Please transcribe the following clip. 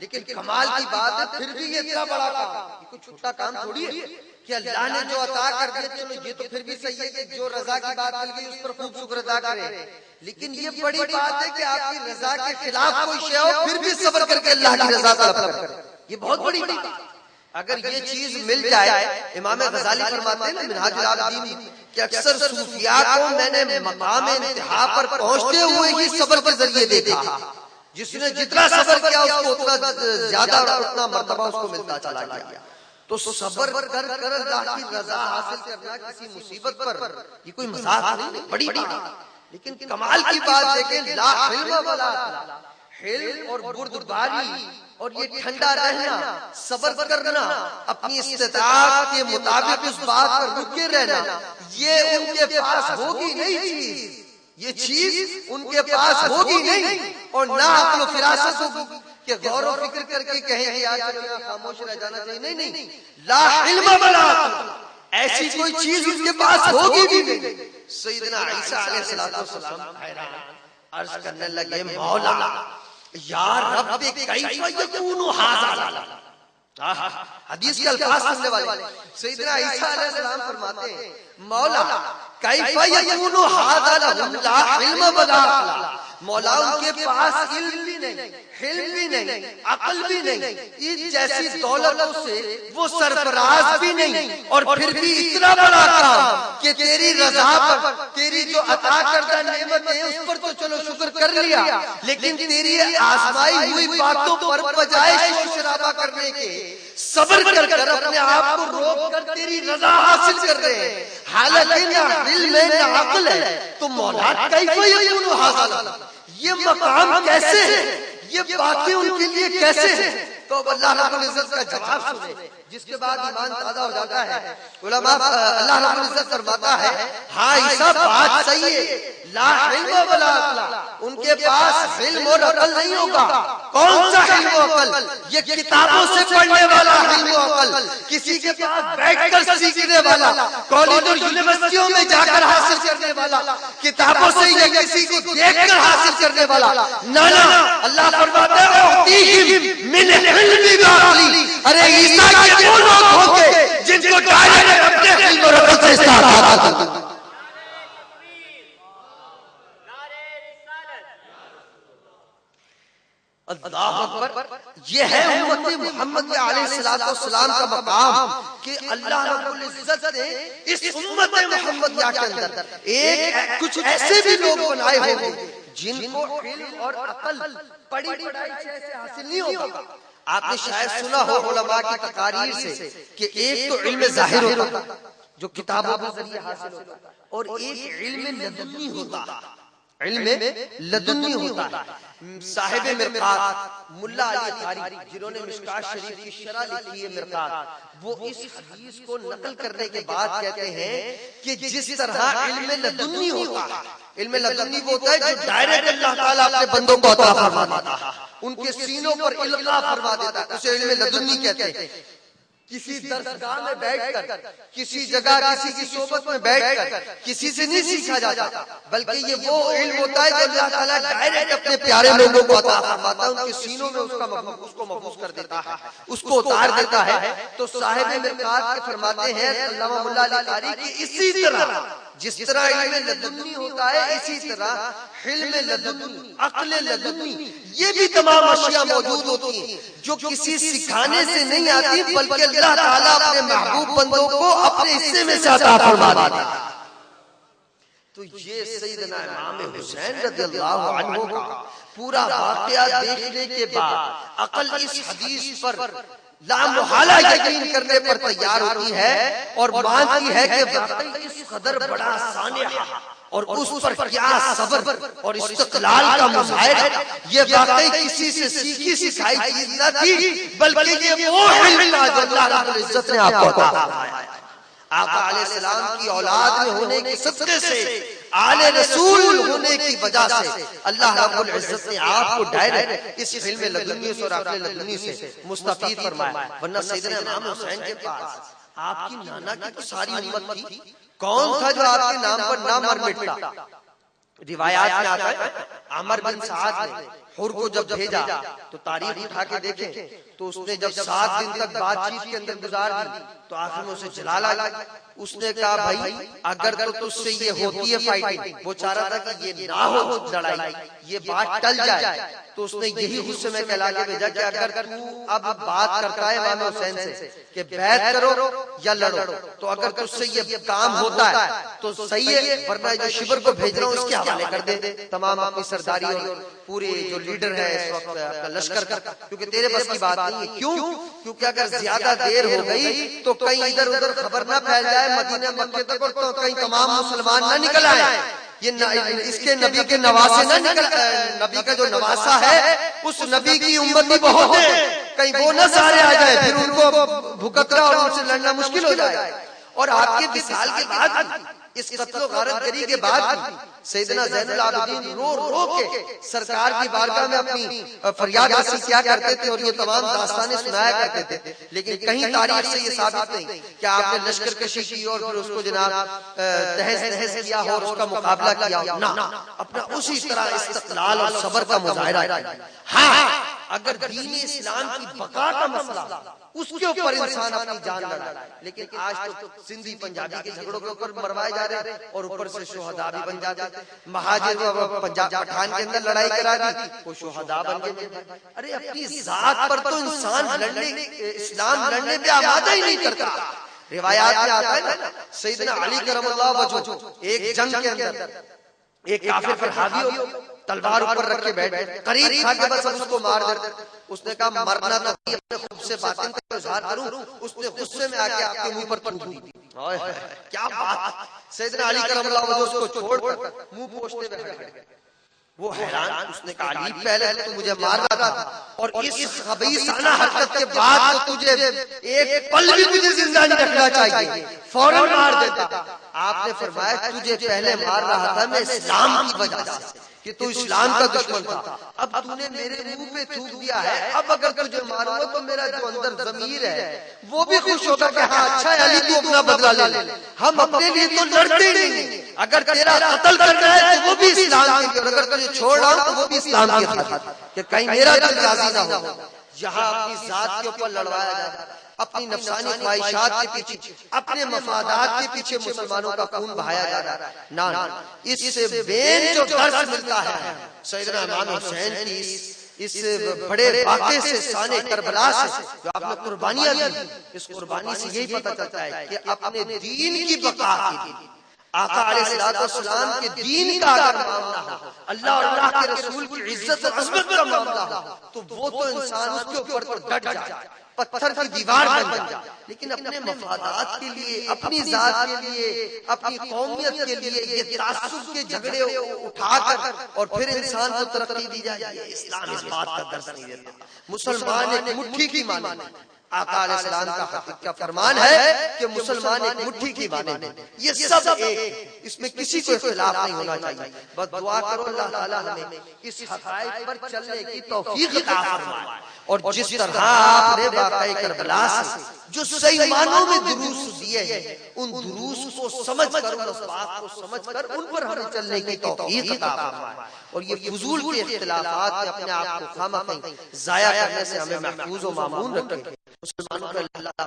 लेकिन कमाल की बात है फिर भी ये इतना बड़ा काम, ये कोई छोटा काम थोड़ी है कि अल्लाह ने जो अता कर दिया, चलो ये तो फिर भी सही है कि जो रजा की बात मिल गई उस पर खूब शुक्र अदा करें। लेकिन ये बड़ी बात है कि आपकी रजा के खिलाफ कोई शय हो फिर भी सब्र करके अल्लाह की रजा तलब करें, ये बहुत बड़ी बात। अगर ये चीज मिल जाए, इमाम गजाली फरमाते हैं ना मिनहाजुल आबिदीन कि अक्सर सूफिया को मैंने मकाम इंतहा पर पहुंचते हुए ही सब्र के जरिए देखा, जिसने जितना सब्र किया उसको उतना ज्यादा और उतना मर्तबा उसको मिलता चला गया। तो सब्र कर कर अल्लाह की रजा हासिल करना किसी मुसीबत पर ये कोई मजाक नहीं, बड़ी बात। लेकिन कमाल की बात देखें, ला हिल्म वला अतला, हिल्म और बुर्दबारी और ये ठंडा रहना, सब्र करना, अपनी इस्तिताअत के मुताबिक उस बात पर रुके रहना, ये उनके पास होगी नहीं चीज, ये चीज उनके पास होगी नहीं। और ना अक्ल फिरासत होगी कि गौर और फिक्र करके कहें कि यार खामोश रह जाना चाहिए, नहीं नहीं, ला इल्म वला अक्ल, ऐसी कोई चीज उनके पास होगी भी नहीं। सैयदना ईसा अलैहिस्सलाम हैरान अर्ज करने लगे, मौला यार रब कैफ यकूनु हाज़ा, हदीस के अल्फाज सुनने वाले सैयदना ईसा अलैहिस्सलाम फरमाते हैं, मौला कैफ यकूनु हाज़ा लहुम ला इल्म वला अक्ल, मौला उनके पास इल्म भी नहीं, हिल्म भी नहीं, अक्ल भी नहीं, इन जैसी दौलतों से वो सरफराज भी नहीं, और फिर भी इतना बड़ा काम कि तेरी रजा पर, तेरी जो अता करदा नेमत है उस पर तो चलो शुक्र कर लिया, लेकिन तेरी आजमाई हुई बातों पर बजाय शोर शराबा करने के सब्र कर कर अपने आप को रोक कर तेरी रजा हासिल कर रहे हैं। हालांकि ना इल्म है ना अक्ल है, तो मौला कैफ यकूनु हाज़ा, ये मकाम कैसे है, ये बातें उनके लिए कैसे है? तो अल्लाह रब्बुल इज्जत का जवाब सुने, जिसके बाद ईमान ताज़ा हो जाता है। उलमा अल्लाह रब्बुल इज्जत फरमाता है, हाँ ईसा बात सही है, ला इल्म वला अक्ल, उनके पास इल्म और अक्ल नहीं होगा। कौन सा इल्म और अक्ल? ये किताबों से पढ़ने वाला इल्म और अक्ल, किसी के पास बैठकर सीखने वाला, कॉलेज और यूनिवर्सिटियों में जाकर हासिल करने वाला, किताबों से या किसी को देखकर हासिल करने वाला ना ना, अल्लाह फरमाता है मिन इल्मी व अक्ली। अरे ईसा के वो लोग होंगे जिनको डायरेक्ट अपने इल्म और अक्ल से इस्तादात है। अल्लाह अकबर, ये है उम्मत मोहम्मद अलैहिस्सलाम का मकाम कि अल्लाह रब्बुल इज्जत ने इस उम्मत मोहम्मद के अंदर एक कुछ ऐसे भी लोग बनाए होंगे जिनको इल्म और अकल पढ़ी पढ़ाई से हासिल नहीं होगा। आपने शायद सुना हो उलमा की तकारीर से कि एक तो इल्म ज़ाहिर होता जो किताबों के जरिए हासिल होता, और एक इल्म लदुन्नी होता, इल्म लदुन्नी होता है। साहिब मिरकात मुल्ला अली कारी, जिन्होंने मिशकात शरीफ की शरह लिखी है मिरकात, वो इस हदीस को नकल करने के बाद कहते हैं कि जिस तरह इल्म लदुन्नी होता है, इल्म लदुन्नी वो होता है जो डायरेक्ट अल्लाह ताला अपने बंदों को अता फरमा देता है, उनके सीनों पर इल्का फरमा देता है, उसे इल्म लदुन्नी कहते हैं। किसी दरसगाह में बैठकर, किसी जगह किसी की सोबत में बैठकर किसी से नहीं सीखा जाता, बल्कि ये वो इल्म होता है जो अल्लाह ताला डायरेक्ट अपने प्यारे लोगों को अता फरमाता है, उनके सीनों में उसको महफूज कर देता है, उसको उतार देता है। तो साहिब मिरकात के फरमाते हैं अल्लामा मुल्ला अली कारी कि इसी तरह जिस तरह इल्म लदुन्नी होता है, इसी तरह इल्म लदुन्नी, अक्ल लदुन्नी, ये भी तमाम अशिया मौजूद होती हैं जो किसी सिखाने से नहीं आती, बल्कि अल्लाह ताला अपने महबूब बंदों को अपने हिस्से में से अता फरमा देता है। तो ये सैयदना इमाम हुसैन रज़ियल्लाहु अन्हु का पूरा वाक़या देखने के बाद अक्ल इस हदीस पर लामुहाला यकीन करने पर तैयार होती है और मानती है कि वाकई इस कदर बड़ा सानिया और उस पर क्या सब्र और इस्तिक़लाल का मुज़ाहिरा, ये वाकई किसी से सीखी सिखाई चीज न थी, बल्कि ये वो इल्म जो अल्लाह रब्बुल इज्जत ने आपको अता फरमाया। आका अलैहिस्सलाम की औलाद में होने के सदक़े से, आले रसूल होने की वजह से अल्लाह रब्बुल इज्जत ने आपको डायरेक्ट इस इल्म लदुन्नी और अक़ल लदुन्नी से मुस्तफ़ीद फरमाया। वरना सैयदना इमाम हुसैन के पास आपकी नाना की तो सारी उम्मत थी, कौन था जो आपके नाम पर ना मर मिटता? रिवायात में आता है आमर बिन साद ने हुर को जब भेजा तो तारीख उठा के देखे तो उसने जब 7 दिन तक बातचीत के अंदर गुजार दी तो आखिर में उसे जलाल आ गया। उसने कहा भाई अगर तो तुझसे ये होती है फाइटिंग, वो चाह रहा था कि ये ना हो लड़ाई, ये बात टल जाए, तो उसने यही गुस्से में कहला के भेजा कि अगर तू अब बात करता है इमाम हुसैन से कि बैत करो या लड़ो, तो अगर तुझसे ये काम होता है तो सही है, वरना जो शिविर को भेज रहा हूँ उसके हवाले कर दे तमाम अपनी सरदारी और पूरे जो लीडर है इस वक्त लश्कर का, क्योंकि तेरे बस की बात नहीं है। क्यों? क्योंकि अगर ज्यादा देर हो गई तो कहीं इधर उधर खबर ना फैल जाए मदीना मक्के तक और तो कहीं तमाम मुसलमान ना निकल आए, ये इसके नबी के नवासे ना निकल, नबी का जो नवासा है उस नबी की उम्मती बहुत है, कहीं वो न सारे आ जाए फिर उनको भुगतना और उनसे लड़ना मुश्किल हो जाए। और आपके विसाल के बाद इस कत्लो गारतगरी के बाद सैयदना ज़ैनुल आबिदीन रो रो के सरकार की बारगाह में अपनी फरियाद रसी क्या करते थे और ये तमाम दास्तानें सुनाया करते थे, लेकिन कहीं तारीख से ये साबित नहीं कि आपने लश्कर कशी की और फिर उसको जनाब तहस नहस किया हो और उसका मुकाबला किया हो, ना, अपना उसी तरह इस्तिक़लाल और सब्र का मुजाहिरा किया। हाँ, अगर दीन इस्लाम की बका का मसला उसके ऊपर इंसान अपनी जान लड़ा, लेकिन आज तो सिंधी पंजाबी के झगड़ों के ऊपर मरवाए जा रहे हैं और ऊपर से शोहदा भी बन जाते। महाजिर पंजाब पठान के अंदर लड़ाई करा दी वो शोहदा बन गए। अरे अपनी जात पर तो इंसान लड़ने, इस्लाम लड़ने पे आमादा ही नहीं करता। रिवायात में आता है ना सैयदना अली करमल्लाहु वजहू एक जंग के अंदर एक काफिर पर हावी हो, तलवार ऊपर रख के बैठ गए, करीब था कि बस उसको मार दे। उसने कहा मरना तो अपने खुद से बातिन का इजहार करूं, उसने गुस्से में आके आपके मुंह पर थूक दी। क्या बात! सैयदना अली करमल्लाहु वजहू उसको छोड़कर मुंह पोंछते हुए खड़े गए। वो हैरान, उसने कहा अली पहले तो मुझे मार रहा था और इस खबीसाना हरकत के बाद तो तुझे एक पल भी तुझे जिंदा नहीं रखना चाहिए, फौरन मार देता। आपने फरमाया तुझे पहले मार रहा था मैं इस्लाम की वजह से कि तू इस्लाम का दुश्मन था, अब तूने मेरे मुंह पे थूक दिया है, अब अगर तुझे मारूंगा तो मेरा जो अंदर जमीर है वो भी खुश होगा कि हाँ अच्छा है अली तू अपना बदला ले, हम अपने लिए तो लड़ते ही नहीं, अगर तेरा कत्ल करना है तो वो भी इस्लाम की, और अगर तुझे छोड़ रहा हूं तो वो भी इस्लाम की खातिर कि कहीं मेरा दिल राजी ना हो। जहां अपनी जात के ऊपर लड़वाया जाता, अपनी नफसानी ख्वाहिशात के पीछे, अपने मफादात के पीछे मुसलमानों का खून बहाया जा रहा है ना, इससे बेन जो दर्द मिलता है सैयदना इमाम हुसैन की इस बड़े वाक़े से, शान करबला से जो आपने कुर्बानियां दी, इस कुर्बानी से यही पता चलता है कि अपने दीन की बका के लिए आका अलैहिस्सलाम के दीन का अगर मामला हो, अल्लाह और अल्लाह के रसूल की इज्जत और अज़मत का मामला हो, तो वो तो इंसान उसके ऊपर तो डट जाए, पत्थर की दीवार बन जाए, लेकिन अपने मफादात के लिए, अपनी जात के लिए, अपनी कौमियत के लिए ये तासुब के झगड़े उठाकर और फिर इंसान को तरक्की दी जाए, इस्लाम इस बात का दर्ज नहीं देता। मुसलमान एक मुट्ठी की माने, आका अलैहिस्सलाम का फरमान है कि मुसलमान एक मुट्ठी की माने, ये सब एक, इसमें किसी को इख्तिलाफ नहीं होना चाहिए। बस दुआ करो अल्लाह ताला हमें इस हक़ाइक़ पर चलने की तौफीक अता फरमाए, और जिस तरह आपने वाक़या करबला से जो सही मानों में दुरूस दिए हैं, उन दुरूस को समझकर, उन असबाब को समझकर उन पर हमें चलने की तौफीक अता फरमाए, और ये फुजूल के इख्तिलाफात में अपने आप को खामखा ज़ाया करने से हमें महफूज व मामून रखें। मुसलमानों का अल्लाह